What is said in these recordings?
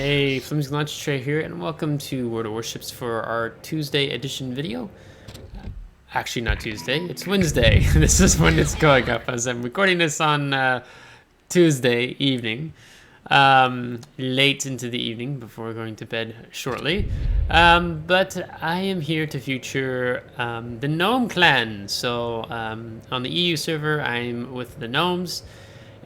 Hey, FlimsyLunchTray here, and welcome to World of Warships for our Tuesday edition video. Actually, not Tuesday, it's Wednesday. This is when it's going up, as I'm recording this on Tuesday evening, late into the evening before going to bed shortly. But I am here to feature the Gnome clan. So on the EU server, I'm with the Gnomes.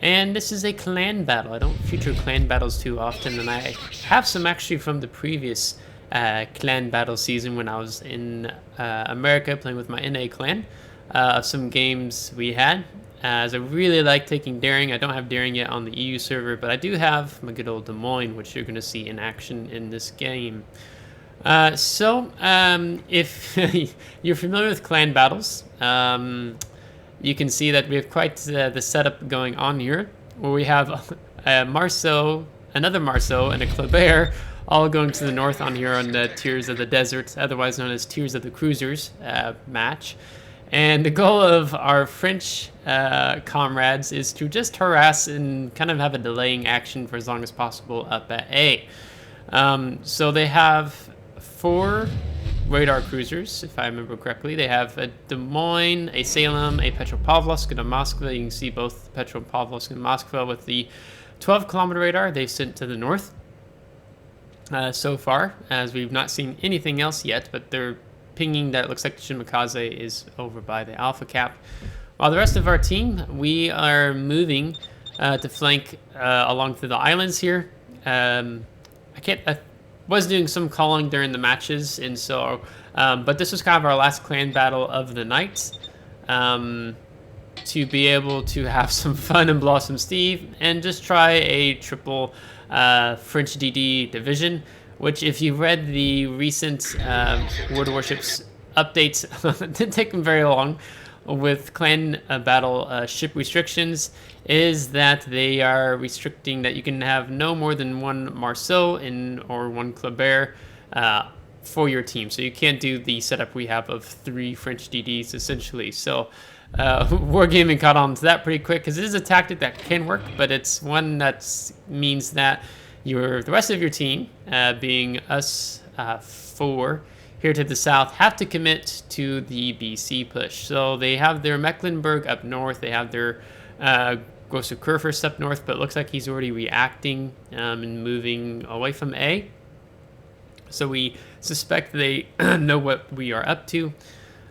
And this is a clan battle. I don't feature clan battles too often, and I have some actually from the previous clan battle season when I was in America playing with my NA clan of some games we had. As I really like taking daring. I don't have daring yet on the EU server, but I do have my good old Des Moines, which you're going to see in action in this game. If you're familiar with clan battles, you can see that we have quite the setup going on here, where we have Marceau, another Marceau, and a Kleber all going to the north on here on the Tears of the Desert, otherwise known as Tears of the Cruisers match. And the goal of our French comrades is to just harass and kind of have a delaying action for as long as possible up at A. So they have 4 radar cruisers, if I remember correctly. They have a Des Moines, a Salem, a Petropavlovsk, and a Moskva. You can see both Petropavlovsk and Moskva with the 12-kilometer radar they've sent to the north so far, as we've not seen anything else yet, but they're pinging that it looks like the Shimakaze is over by the Alpha Cap. While the rest of our team, we are moving to flank along through the islands here. I was doing some calling during the matches, and so but this was kind of our last clan battle of the night, to be able to have some fun and Blossom Steve and just try a triple French DD division, which if you've read the recent World of Warships updates, didn't take them very long with clan battle ship restrictions, is that they are restricting that you can have no more than 1 Marceau or 1 Kleber for your team. So you can't do the setup we have of 3 French DDs essentially. So Wargaming caught on to that pretty quick, because it is a tactic that can work, but it's one that means that the rest of your team, being us 4 here to the south, have to commit to the BC push. So they have their Mecklenburg up north, they have their Grosse Kurfürst up north, but it looks like he's already reacting and moving away from A. So we suspect they know what we are up to.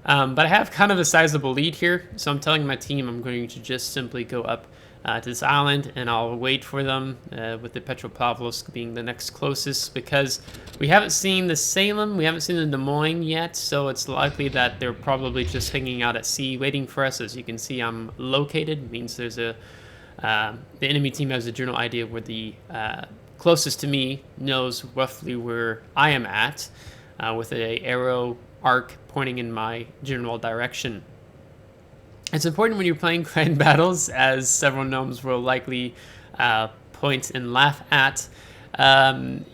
But I have kind of a sizable lead here, so I'm telling my team I'm going to just simply go up to this island, and I'll wait for them, with the Petropavlovsk being the next closest, because we haven't seen the Salem, we haven't seen the Des Moines yet, so it's likely that they're probably just hanging out at sea waiting for us. As you can see, I'm located, means there's the enemy team has a general idea where the closest to me knows roughly where I am at, with an arrow arc pointing in my general direction. It's important when you're playing clan battles, as several gnomes will likely point and laugh at,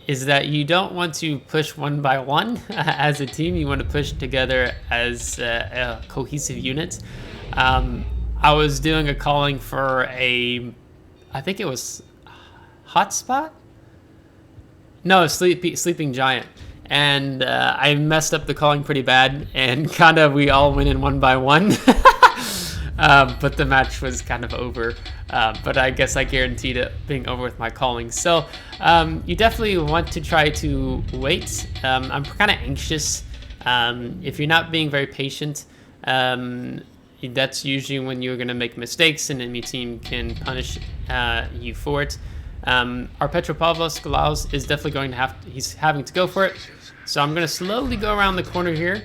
is that you don't want to push one by one as a team. You want to push together as a cohesive unit. I was doing a calling for I think it was Hotspot? No, Sleeping Giant. And I messed up the calling pretty bad, and kind of we all went in one by one. But the match was kind of over. But I guess I guaranteed it being over with my calling. So you definitely want to try to wait. I'm kind of anxious. If you're not being very patient, that's usually when you're going to make mistakes, and enemy team can punish you for it. Our Petropavlovsk is definitely going to he's having to go for it. So I'm going to slowly go around the corner here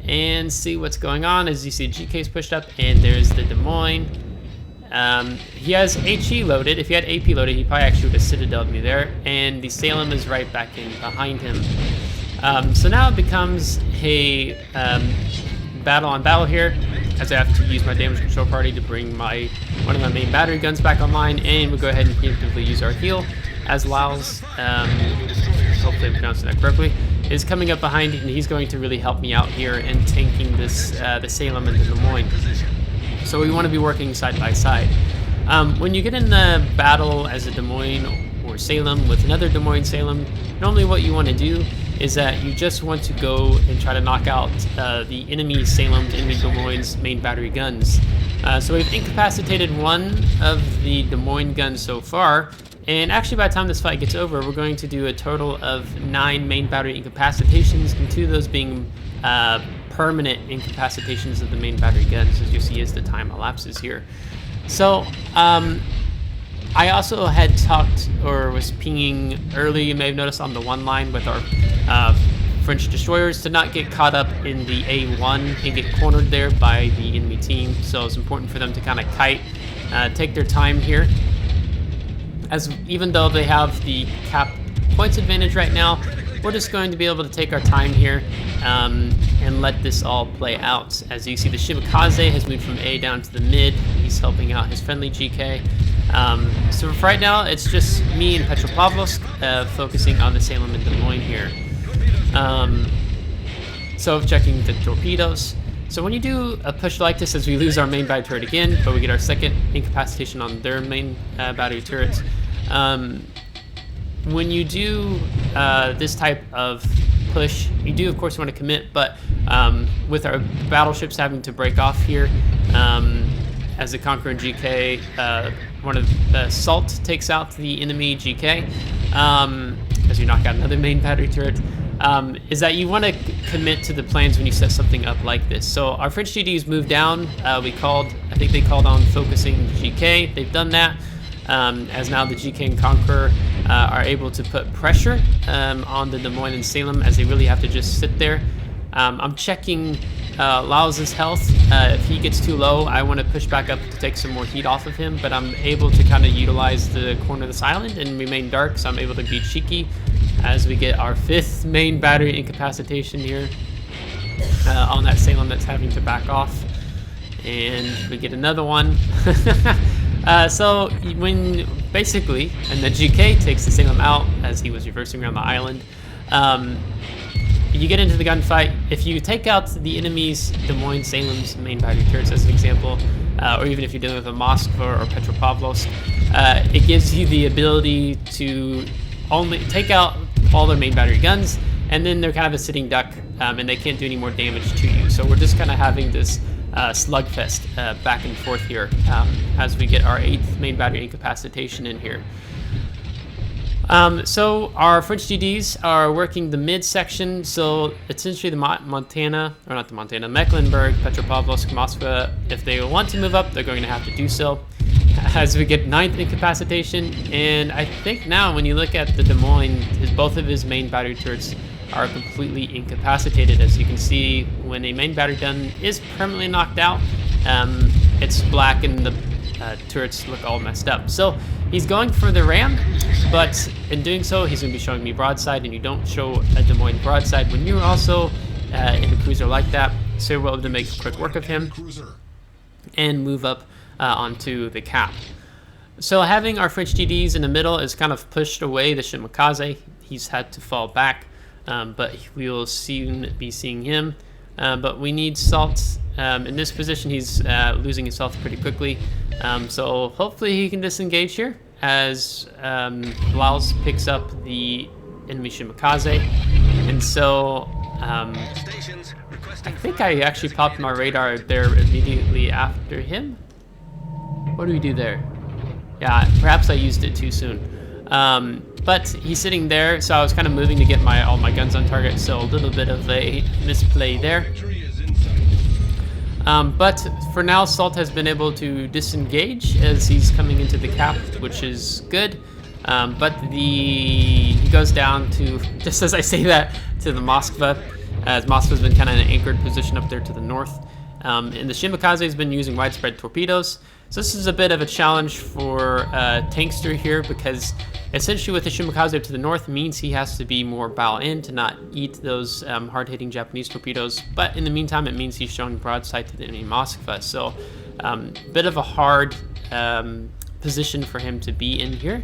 and see what's going on. As you see, GK's pushed up, and there's the Des Moines. He has HE loaded. If he had AP loaded, he probably actually would have citadeled me there. And the Salem is right back in behind him. So now it becomes a battle on battle here, as I have to use my damage control party to bring one of my main battery guns back online, and we'll go ahead and preemptively use our heal, as Lyles, hopefully I'm pronouncing that correctly, is coming up behind, and he's going to really help me out here in tanking this the Salem and the Des Moines. So we want to be working side by side. When you get in the battle as a Des Moines or Salem with another Des Moines Salem, normally what you want to do is that you just want to go and try to knock out the enemy Salem, enemy Des Moines main battery guns. So we've incapacitated one of the Des Moines guns so far, and actually by the time this fight gets over, we're going to do a total of 9 main battery incapacitations, and 2 of those being permanent incapacitations of the main battery guns, as you see as the time elapses here. So I also had talked or was pinging early, you may have noticed on the one line with our French destroyers, to not get caught up in the A1 and get cornered there by the enemy team. So it's important for them to kind of kite, take their time here. As even though they have the cap points advantage right now, we're just going to be able to take our time here and let this all play out. As you see, the Shimakaze has moved from A down to the mid. He's helping out his friendly GK. So for right now, it's just me and Petropavlovsk focusing on the Salem and Des Moines here. So checking the torpedoes. So when you do a push like this, as we lose our main battery turret again, but we get our second incapacitation on their main battery turrets. When you do this type of push, you do of course want to commit, but with our battleships having to break off here, as the Conqueror and GK, one of the Salt takes out the enemy GK, as you knock out another main battery turret, is that you want to commit to the plans when you set something up like this. So our French GDs moved down. I think they called on focusing GK. They've done that. As now the GK and Conqueror are able to put pressure on the Des Moines and Salem, as they really have to just sit there. I'm checking Laos' health. If he gets too low, I want to push back up to take some more heat off of him, but I'm able to kind of utilize the corner of this island and remain dark, so I'm able to be cheeky as we get our 5th main battery incapacitation here on that Salem that's having to back off. And we get another one. So when basically, and the GK takes the Salem out as he was reversing around the island, you get into the gunfight. If you take out the enemy's Des Moines Salem's main battery turrets as an example, or even if you're dealing with a Moskva or Petropavlovsk, it gives you the ability to only take out all their main battery guns, and then they're kind of a sitting duck, and they can't do any more damage to you. So we're just kind of having this slugfest back and forth here as we get our 8th main battery incapacitation in here. So our French GDs are working the mid section, so essentially the Mecklenburg, Petropavlovsk, Moskva, if they want to move up, they're going to have to do so. As we get 9th incapacitation, and I think now when you look at the Des Moines, both of his main battery turrets are completely incapacitated. As you can see, when a main battery gun is permanently knocked out, it's black and the turrets look all messed up. So he's going for the ram, but in doing so, he's going to be showing me broadside, and you don't show a Des Moines broadside when you're also in a cruiser like that. So we're able to make quick work of him and move up onto the cap. So having our French GDs in the middle is kind of pushed away the Shimakaze. He's had to fall back, but we will soon be seeing him. But we need Salt. In this position, he's losing his health pretty quickly. So hopefully he can disengage here as Laos picks up the enemy Shimakaze. And so I think I actually popped my radar there immediately after him. What do we do there? Yeah, perhaps I used it too soon. But he's sitting there, so I was kind of moving to get all my guns on target, so a little bit of a misplay there. But for now, Salt has been able to disengage as he's coming into the cap, which is good. But he goes down to, just as I say that, to the Moskva, as Moskva's been kind of in an anchored position up there to the north. And the Shimakaze has been using widespread torpedoes. So this is a bit of a challenge for Tankster here, because essentially with the Shimakaze to the north means he has to be more bow in to not eat those hard-hitting Japanese torpedoes. But in the meantime, it means he's showing broadside to the enemy Moskva. So bit of a hard position for him to be in here.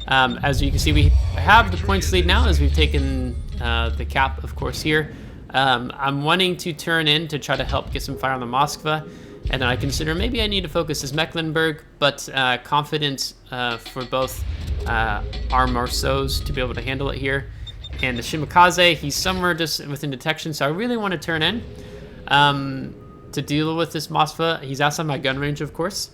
As you can see, we have the points lead now as we've taken the cap, of course, here. I'm wanting to turn in to try to help get some fire on the Moskva, and then I consider maybe I need to focus as Mecklenburg, but confident for both our Marceaus to be able to handle it here. And the Shimakaze, he's somewhere just within detection, so I really want to turn in to deal with this Moskva. He's outside my gun range, of course.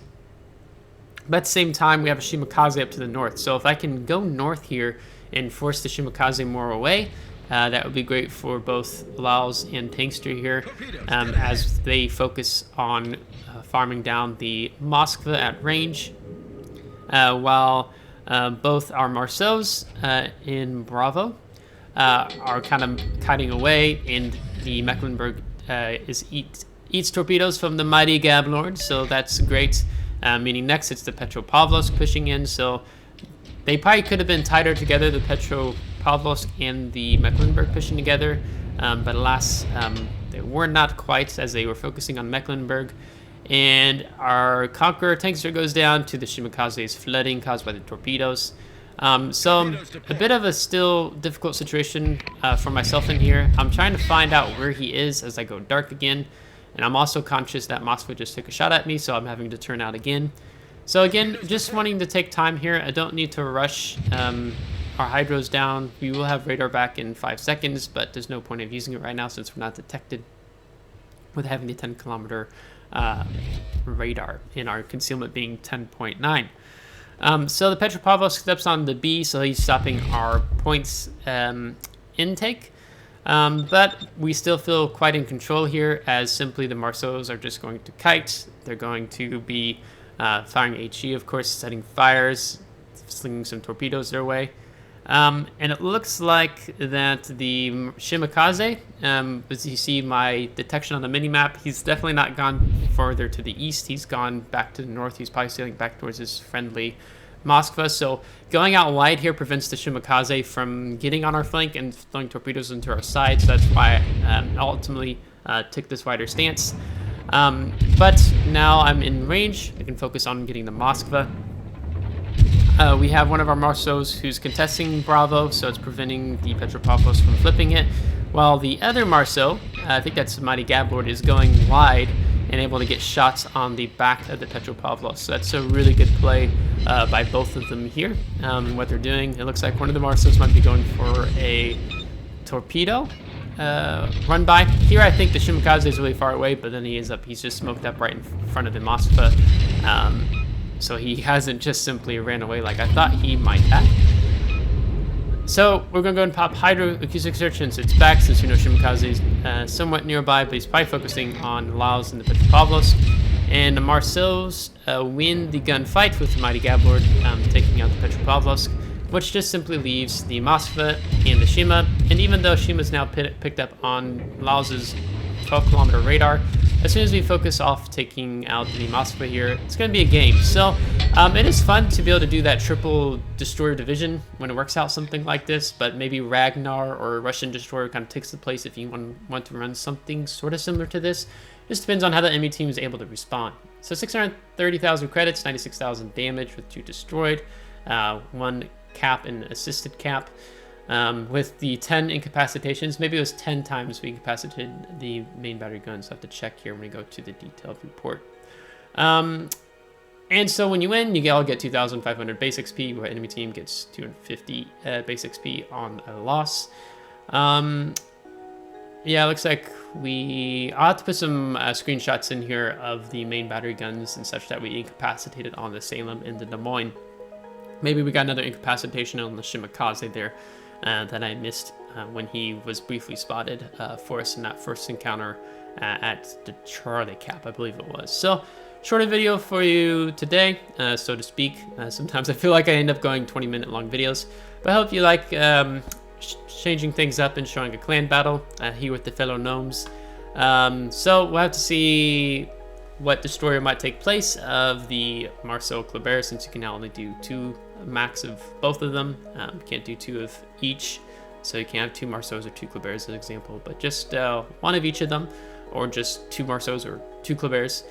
But at the same time, we have a Shimakaze up to the north. So if I can go north here and force the Shimakaze more away, that would be great for both Laos and Tankster here, as they focus on farming down the Moskva at range, while both our Marceaus in Bravo are kind of kiting away, and the Mecklenburg eats torpedoes from the mighty Gab Lord, so that's great. Meaning next it's the Petropavlovsk pushing in, so they probably could have been tighter together, the Petropavlovsk and the Mecklenburg pushing together, but alas, they were not quite, as they were focusing on Mecklenburg. And our Conqueror Tankster goes down to the Shimakaze's flooding caused by the torpedoes. So a bit of a still difficult situation for myself in here. I'm trying to find out where he is as I go dark again. And I'm also conscious that Moskva just took a shot at me, so I'm having to turn out again. So again, just wanting to take time here. I don't need to rush our hydros down. We will have radar back in 5 seconds, but there's no point of using it right now since we're not detected with having the 10-kilometer radar and our concealment being 10.9. So the Petropavlovsk steps on the B, so he's stopping our points intake. But we still feel quite in control here, as simply the Marceaus are just going to kite. They're going to be firing HE, of course, setting fires, slinging some torpedoes their way. And it looks like that the Shimakaze, as you see my detection on the minimap, he's definitely not gone further to the east. He's gone back to the north. He's probably sailing back towards his friendly Moskva, so going out wide here prevents the Shimakaze from getting on our flank and throwing torpedoes into our side, so that's why I ultimately took this wider stance. But now I'm in range. I can focus on getting the Moskva. We have one of our Marceaus who's contesting Bravo, so it's preventing the Petropavlovsk from flipping it, while the other Marceau, I think that's the Mighty Gablord, is going wide and able to get shots on the back of the Petropavlovsk. So that's a really good play by both of them here. What they're doing, it looks like one of the Marceaus might be going for a torpedo run by. Here I think the Shimakaze is really far away, but then he's just smoked up right in front of the Moskva. So he hasn't just simply ran away like I thought he might have. So we're going to go and pop hydroacoustic search since it's back, since we know Shimakaze is somewhat nearby, but he's probably focusing on Laos and the Petropavlovsk. And the Marceaus win the gunfight with the Mighty Gablord taking out the Petropavlovsk, which just simply leaves the Moskva and the Shima. And even though Shima's now picked up on Laos's 12-kilometer radar, as soon as we focus off taking out the Moskva here, it's going to be a game. So it is fun to be able to do that triple destroyer division when it works out something like this, but maybe Ragnar or Russian destroyer kind of takes the place if you want to run something sort of similar to this. Just depends on how the enemy team is able to respond. So 630,000 credits, 96,000 damage with 2 destroyed, 1 cap and assisted cap. With the 10 incapacitations, maybe it was 10 times we incapacitated the main battery guns. So I have to check here when we go to the detailed report. And so when you win, you all get 2,500 base XP, where enemy team gets 250 base XP on a loss. Yeah, it looks like I'll have to put some screenshots in here of the main battery guns and such that we incapacitated on the Salem and the Des Moines. Maybe we got another incapacitation on the Shimakaze there that I missed when he was briefly spotted for us in that first encounter at the Charlie Cap, I believe it was. So, shorter video for you today, so to speak. Sometimes I feel like I end up going 20-minute long videos, but I hope you like changing things up and showing a clan battle here with the fellow gnomes. So we'll have to see what destroyer might take place of the Marceau Kleber, since you can now only do 2 max of both of them. Can't do 2 of each, so you can't have 2 Marceaus or 2 Klebers as an example, but just 1 of each of them, or just 2 Marceaus or 2 Klebers.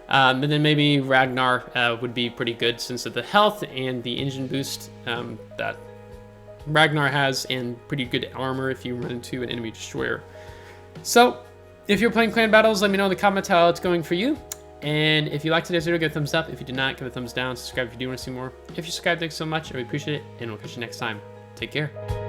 And then maybe Ragnar would be pretty good since of the health and the engine boost that Ragnar has, and pretty good armor if you run into an enemy destroyer. So if you're playing clan battles, let me know in the comments how it's going for you. And if you liked today's video, give a thumbs up. If you did not, give a thumbs down. Subscribe if you do want to see more. If you subscribe, thanks so much. I really appreciate it. And we'll catch you next time. Take care.